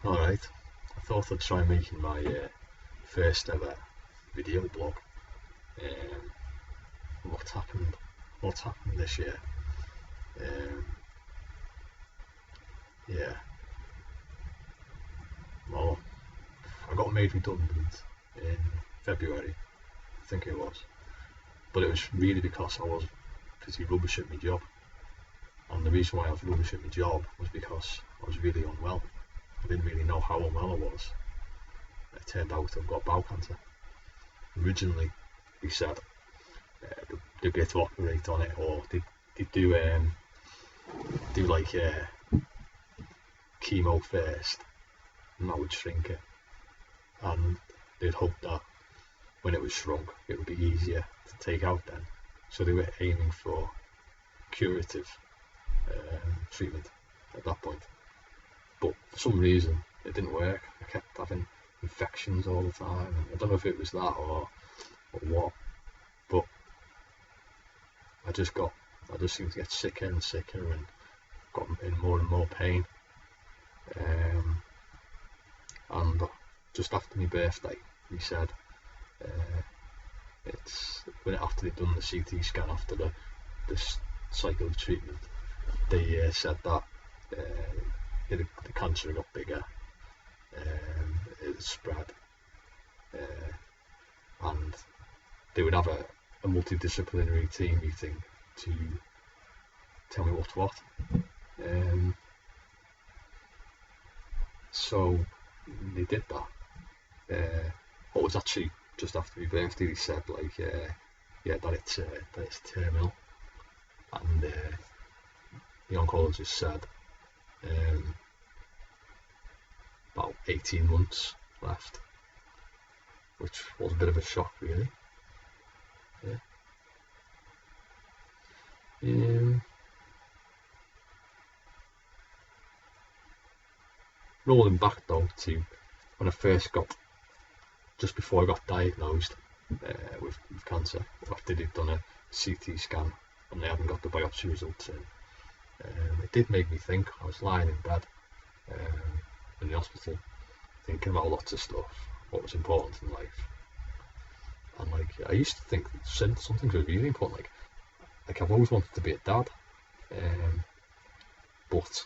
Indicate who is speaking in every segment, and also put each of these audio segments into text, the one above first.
Speaker 1: Alright, I thought I'd try making my first ever video blog. Um, what's happened? What's happened this year? Um, yeah, well, I got made redundant in February, I think it was. But it was really because I was pretty rubbish at my job. And the reason why I was rubbish at my job was because I was really unwell. I didn't really know how unwell I was. It turned out I've got bowel cancer. Originally, he said they'd be able to operate on it, or they'd do like chemo first, and that would shrink it. And they'd hope that when it was shrunk, it would be easier to take out then. So they were aiming for curative treatment at that point. But for some reason, it didn't work. I kept having infections all the time. And I don't know if it was that or what, but I just seemed to get sicker and sicker and got in more and more pain. And just after my birthday, he said it's after they'd done the CT scan after the cycle of treatment, they said that the cancer had got bigger, it had spread, and they would have a multidisciplinary team meeting to tell me what's what. So they did that. What was actually just after my birthday, they said like, that it's terminal, and the oncologist said about 18 months left, which was a bit of a shock, really. Rolling back though to when I first just before I got diagnosed with cancer, after they'd done a CT scan and they hadn't got the biopsy results in, it did make me think. I was lying in bed in the hospital thinking about lots of stuff, what was important in life, and like I used to think that some things were really important, like I've always wanted to be a dad, but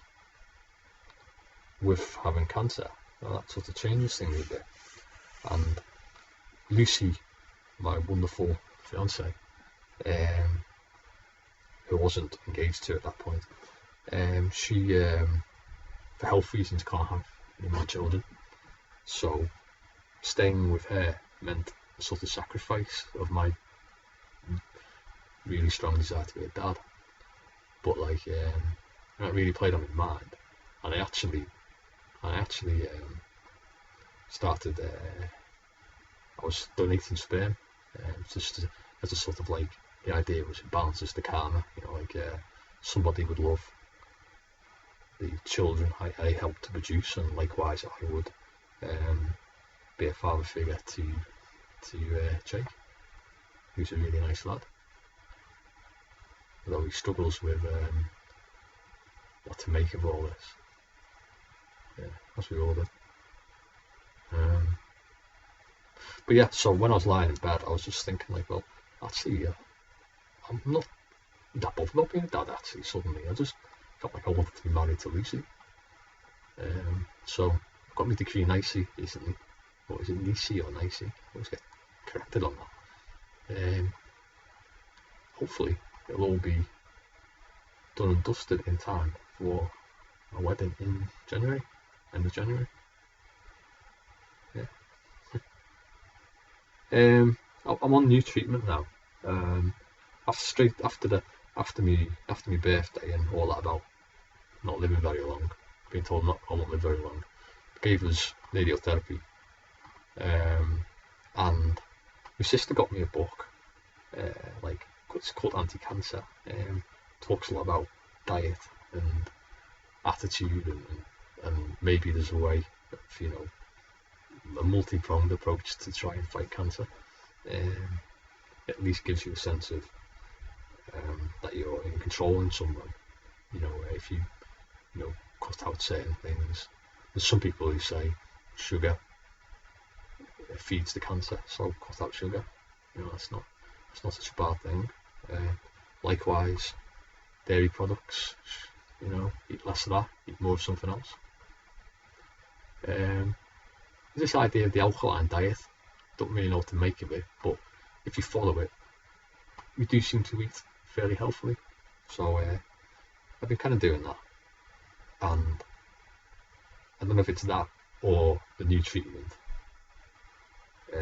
Speaker 1: with having cancer, that sort of changes things a bit. And Lucy, my wonderful fiance, who wasn't engaged to at that point, she for health reasons can't have any more children, so staying with her meant a sort of sacrifice of my really strong desire to be a dad. But that really played on my mind, and I actually started. I was donating sperm, just as a sort of like, the idea was it balances the karma. Somebody would love the children I helped to produce, and likewise I would be a father figure to Jake, who's a really nice lad, although he struggles with what to make of all this. As we all do. But yeah, so when I was lying in bed, I was just thinking well, actually, I'm not that bothered about being a dad. Actually, suddenly I just felt like I wanted to be married to Lucy. So I got my degree in IC recently. What is it, NICI or NICI? I always get corrected on that. Hopefully it'll all be done and dusted in time for my wedding in January, end of January. I'm on new treatment now. After my birthday and all that about not living very long, being told I won't live very long, gave us radiotherapy. And my sister got me a book, it's called Anti-Cancer. Talks a lot about diet and attitude, and maybe there's a way of, a multi-pronged approach to try and fight cancer. At least gives you a sense of that you're in control in some way. If you cut out certain things, There's some people who say sugar feeds the cancer, so cut out sugar. That's not such a bad thing. Likewise, dairy products, eat less of that, eat more of something else. This idea of the alkaline diet, don't really know what to make of it, but if you follow it, we do seem to eat fairly healthily. So I've been kind of doing that, and I don't know if it's that or the new treatment,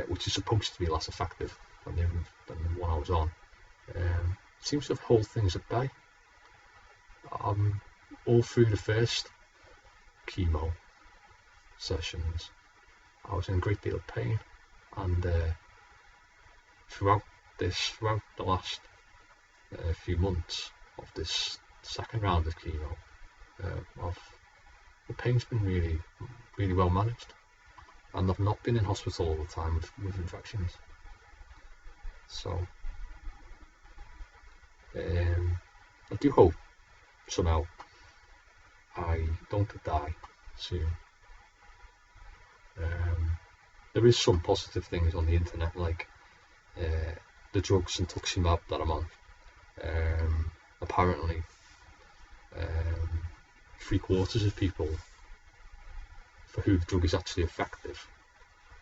Speaker 1: which is supposed to be less effective than the one I was on. Seems to have held things at bay. All through the first chemo sessions, I was in a great deal of pain, and throughout the last few months of this second round of chemo, the pain's been really, really well managed, and I've not been in hospital all the time with infections. So I do hope somehow I don't die soon. There is some positive things on the internet, like the drug Sintuximab that I'm on. Apparently 3/4 of people for who the drug is actually effective,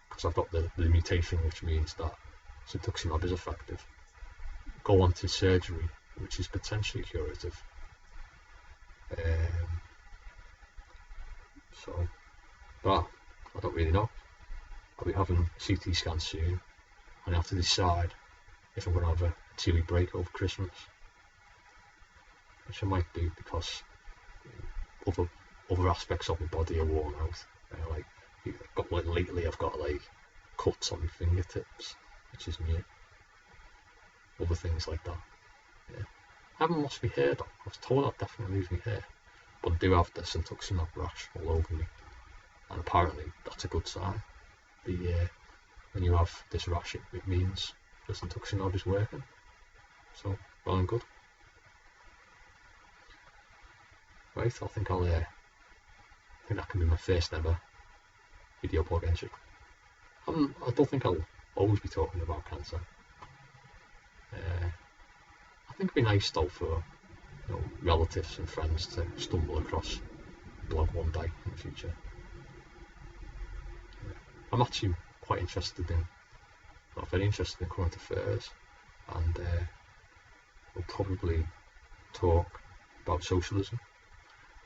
Speaker 1: because I've got the mutation which means that Sintuximab is effective, go on to surgery, which is potentially curative. But I don't really know. I'll be having a CT scan soon, and I have to decide if I'm going to have a 2-week break over Christmas, which I might do because other aspects of my body are worn out. Lately I've got cuts on my fingertips, which is new. Other things like that. Yeah. I haven't lost my hair though. I was told I'd definitely lose my hair, but I do have the Sintuximab rash all over me, and apparently that's a good sign. When you have this rash, it means the Sintuximab is working. So well and good. Right, I think that can be my first ever video blog entry. I don't think I'll always be talking about cancer. I think it'd be nice though for relatives and friends to stumble across blog one day in the future. I'm actually very interested in current affairs, and we'll probably talk about socialism.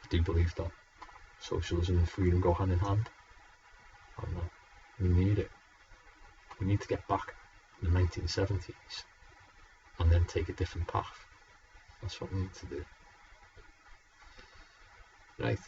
Speaker 1: I do believe that socialism and freedom go hand in hand, and we need it. We need to get back to the 1970s and then take a different path. That's what we need to do. Right.